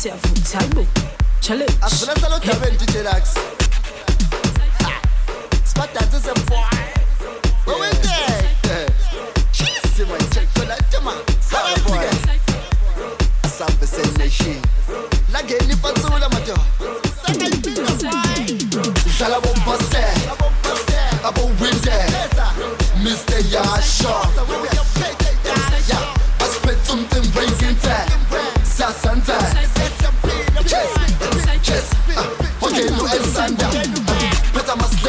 siyavutha hayibo challenge Asilasa lo dabeni DJ Lax. Spadanse semfoy. Owende. Sima itshela tama. Saboy. Asambe senation. La ngeni patsula madoda. Saka ipinda boy. Dlala bombose. WindeK. Mr. Yasha. Yeah. I spent something breaking time. Sasanta. Chess. Okay, no L-Sandarh. But I must